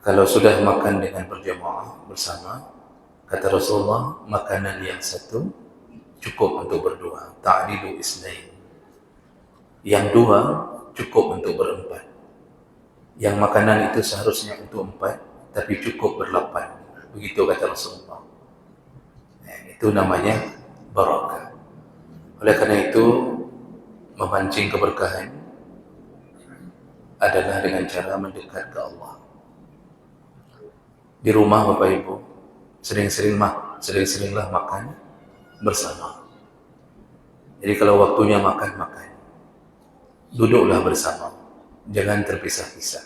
Kalau sudah makan dengan berjamaah bersama, kata Rasulullah, makanan yang satu cukup untuk berdua. Ta'dilu isnain. Yang dua cukup untuk berempat. Yang makanan itu seharusnya untuk empat, tapi cukup berlapan. Begitu kata Rasulullah. Itu namanya barakah. Oleh karena itu, memancing keberkahan adalah dengan cara mendekat ke Allah. Di rumah Bapak Ibu, sering-seringlah makan bersama. Jadi kalau waktunya makan. Duduklah bersama, jangan terpisah-pisah.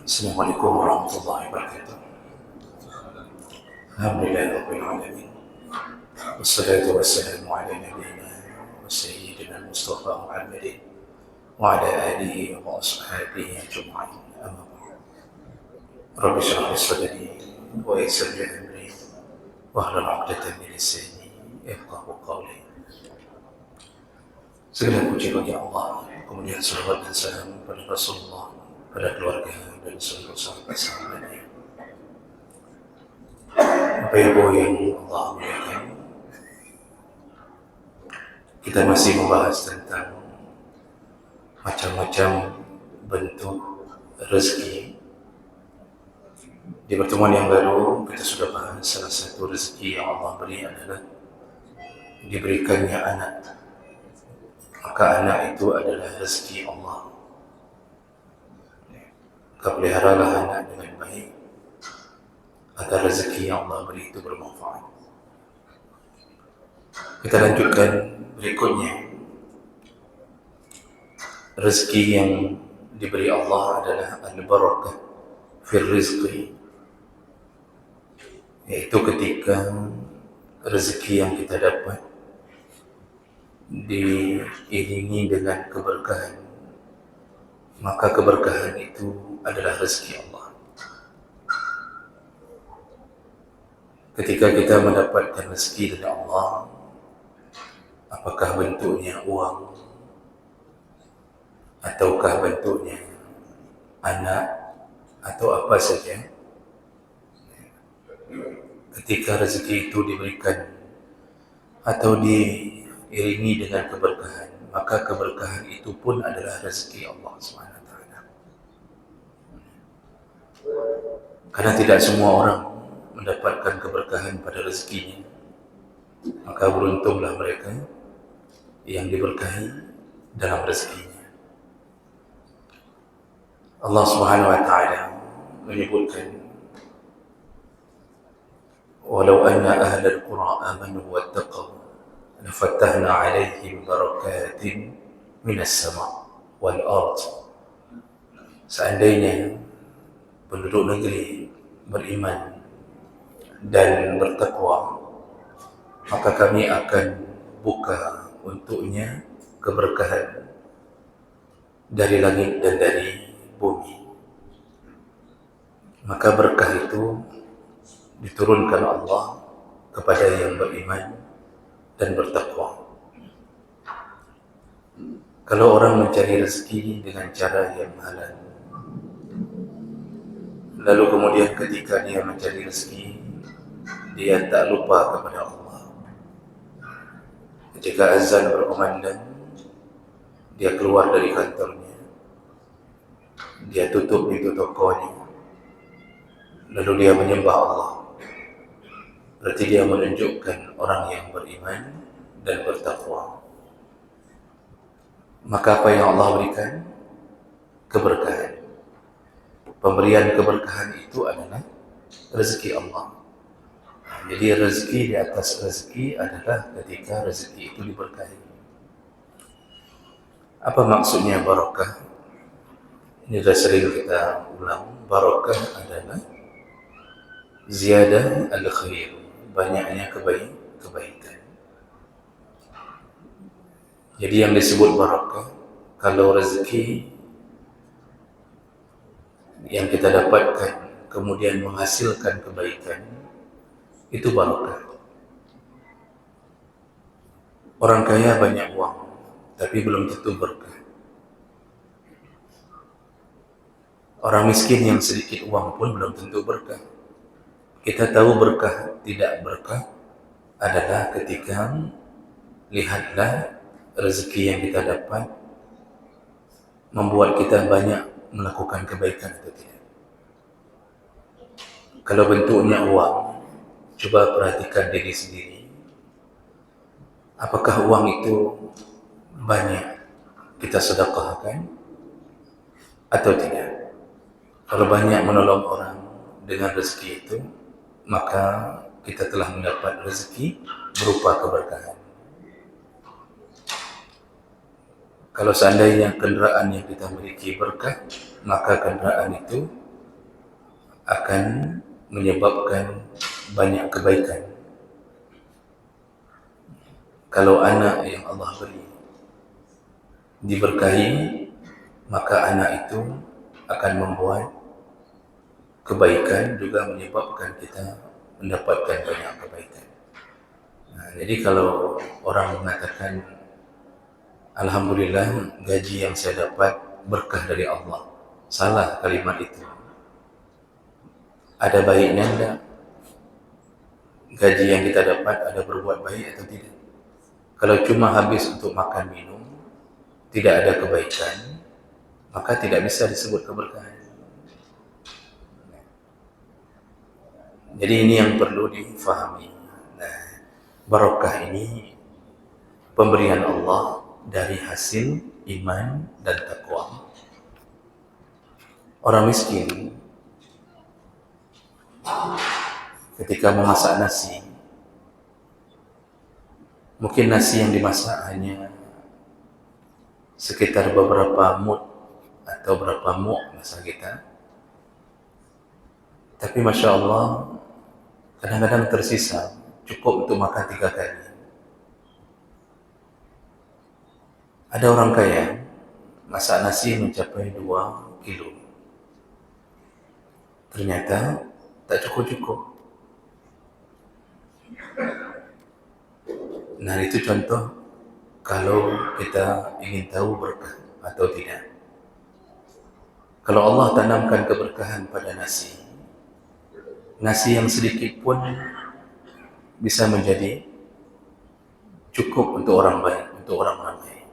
Assalamualaikum warahmatullahi wabarakatuh. Alhamdulillahirabbil alamin. Wassalatu wassalamu ala nabiyyina wa sayyidina Mustafa Muhammadin wa ala alihi wa ashabihi ajma'in. Amma ba'd. Rabbi shrah li sadri wa yassir li amri wahlul 'uqdatam min lisani yafqahu qawli. Segala puji bagi Allah, kemudian salawat dan salam pada Rasulullah, pada keluarga dan seluruh sahabat-sahabatnya. Bapak Ibu yang Allah muliakan, kita masih membahas tentang macam-macam bentuk rezeki. Di pertemuan yang lalu kita sudah bahas salah satu rezeki yang Allah beri adalah diberikannya anak. Maka anak itu adalah rezeki Allah. Maka peliharalah anak dengan baik agar rezeki yang Allah beri itu bermanfaat. Kita lanjutkan berikutnya. Rezeki yang diberi Allah adalah al-barakah fil rizqi, yaitu ketika rezeki yang kita dapat diiringi dengan keberkahan, maka keberkahan itu adalah rezeki Allah. Ketika kita mendapatkan rezeki dari Allah, apakah bentuknya uang ataukah bentuknya anak atau apa saja, ketika rezeki itu diberikan atau diiringi dengan keberkahan, maka keberkahan itu pun adalah rezeki Allah SWT. Karena tidak semua orang mendapatkan keberkahan pada rezekinya, maka beruntunglah mereka yang diberkahi dalam rezekinya. Allah SWT menyebutkan, walau anna ahlal qura amanu wattaqaw lafattahna alaihim barakatin minas sama' wal ard. Seandainya penduduk negeri beriman dan bertakwa, maka kami akan buka untuknya keberkahan dari langit dan dari bumi. Maka berkah itu diturunkan Allah kepada yang beriman dan bertakwa. Kalau orang mencari rezeki dengan cara yang halal, lalu kemudian ketika dia mencari rezeki, dia tak lupa kepada Allah. Ketika azan berkumandang, dia keluar dari kantornya, dia tutup pintu tokonya, lalu dia menyembah Allah. Berarti dia menunjukkan orang yang beriman dan bertakwa. Maka apa yang Allah berikan? Keberkahan. Pemberian keberkahan itu adalah rezeki Allah. Jadi rezeki di atas rezeki adalah ketika rezeki itu diberkahi. Apa maksudnya barakah? Ini sudah sering kita ulang. Barakah adalah ziyadah al-khair, banyaknya kebaikan. Jadi yang disebut barakah, kalau rezeki yang kita dapatkan kemudian menghasilkan kebaikan, itu barakah. Orang kaya banyak uang, tapi belum tentu berkah. Orang miskin yang sedikit uang pun belum tentu berkah. Kita tahu berkah tidak berkah adalah ketika lihatlah rezeki yang kita dapat membuat kita banyak melakukan kebaikan atau tidak. Kalau bentuknya uang, coba perhatikan diri sendiri. Apakah uang itu banyak kita sedekahkan atau tidak? Kalau banyak menolong orang dengan rezeki itu, maka kita telah mendapat rezeki berupa keberkahan. Kalau seandainya kenderaan yang kita miliki berkah, maka kenderaan itu akan menyebabkan banyak kebaikan. Kalau anak yang Allah beri diberkahi, maka anak itu akan membuat kebaikan, juga menyebabkan kita mendapatkan banyak kebaikan. Jadi kalau orang mengatakan Alhamdulillah gaji yang saya dapat berkah dari Allah, salah kalimat itu. Ada baiknya enggak gaji yang kita dapat, ada berbuat baik atau tidak? Kalau cuma habis untuk makan minum, tidak ada kebaikan, maka tidak bisa disebut keberkahan. Jadi ini yang perlu difahami. Barokah ini pemberian Allah dari hasil iman dan takwa. Orang miskin ketika memasak nasi, mungkin nasi yang dimasak hanya sekitar beberapa mud atau berapa mu'k masa kita. Tapi Masya Allah, kadang-kadang tersisa, cukup untuk makan 3 kali. Ada orang kaya, masak nasi mencapai 2 kilo. Ternyata tak cukup-cukup. Nah itu contoh kalau kita ingin tahu berkah atau tidak. Kalau Allah tanamkan keberkahan pada nasi, nasi yang sedikit pun bisa menjadi cukup untuk orang baik, untuk orang ramai.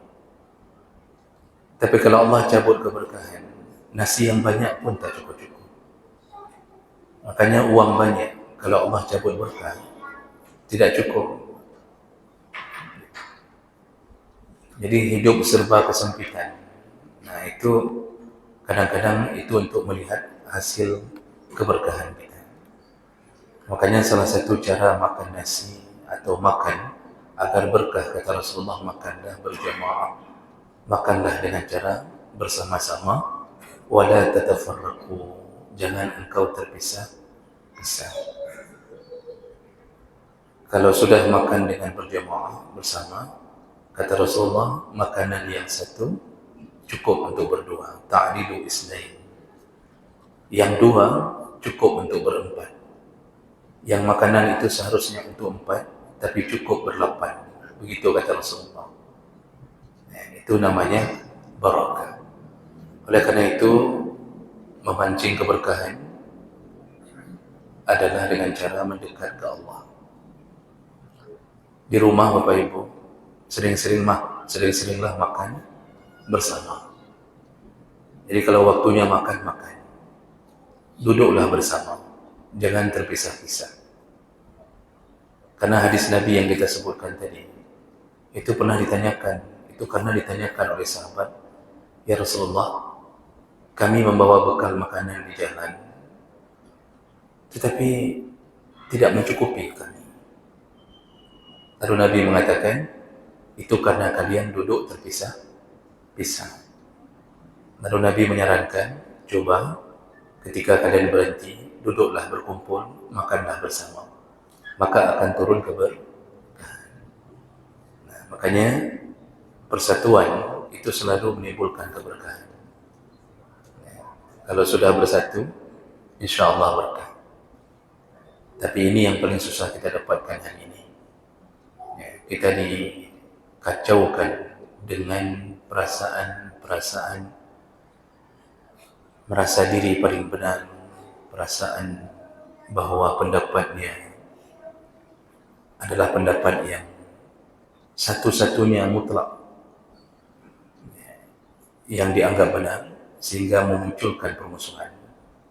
Tapi kalau Allah cabut keberkahan, nasi yang banyak pun tak cukup-cukup. Makanya uang banyak, kalau Allah cabut berkah, tidak cukup. Jadi hidup serba kesempitan. Nah itu kadang-kadang itu untuk melihat hasil keberkahan kita. Makanya salah satu cara makan nasi atau makan agar berkah, kata Rasulullah, makanlah berjamaah, makanlah dengan cara bersama-sama, wala tatafarraqu, jangan engkau terpisah-pisah. Kalau sudah makan dengan berjamaah bersama, kata Rasulullah, makanan yang satu cukup untuk berdua, ta'dilu isnain. Yang 2 cukup untuk berempat. Yang makanan itu seharusnya untuk 4, tapi cukup ber-8. Begitu kata Rasulullah. Itu namanya barakah. Oleh karena itu, memancing keberkahan adalah dengan cara mendekat ke Allah. Di rumah Bapak Ibu, sering-seringlah makan bersama. Jadi kalau waktunya makan, duduklah bersama, jangan terpisah-pisah. Karena hadis Nabi yang kita sebutkan tadi, itu pernah ditanyakan, itu karena ditanyakan oleh sahabat, ya Rasulullah, kami membawa bekal makanan di jalan, tetapi tidak mencukupi kami. Lalu Nabi mengatakan, itu karena kalian duduk terpisah-pisah. Lalu Nabi menyarankan, coba ketika kalian berhenti, duduklah berkumpul, makanlah bersama, maka akan turun keberkahan. Nah, makanya persatuan itu selalu menimbulkan keberkahan. Kalau sudah bersatu, insya Allah berkah. Tapi ini yang paling susah kita dapatkan hari ini. Kita kacaukan dengan perasaan merasa diri paling benar, perasaan bahwa pendapatnya adalah pendapat yang satu-satunya mutlak yang dianggap benar, sehingga memunculkan permusuhan,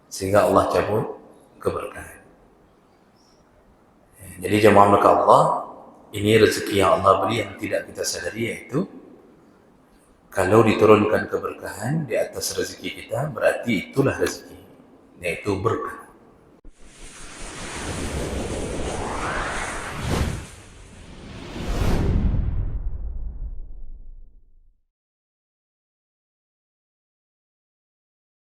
sehingga Allah cabut keberkahan. Jadi jemaah maka Allah, ini rezeki yang Allah beri yang tidak kita sadari, yaitu kalau diturunkan keberkahan di atas rezeki kita, berarti itulah rezeki, yaitu berkah.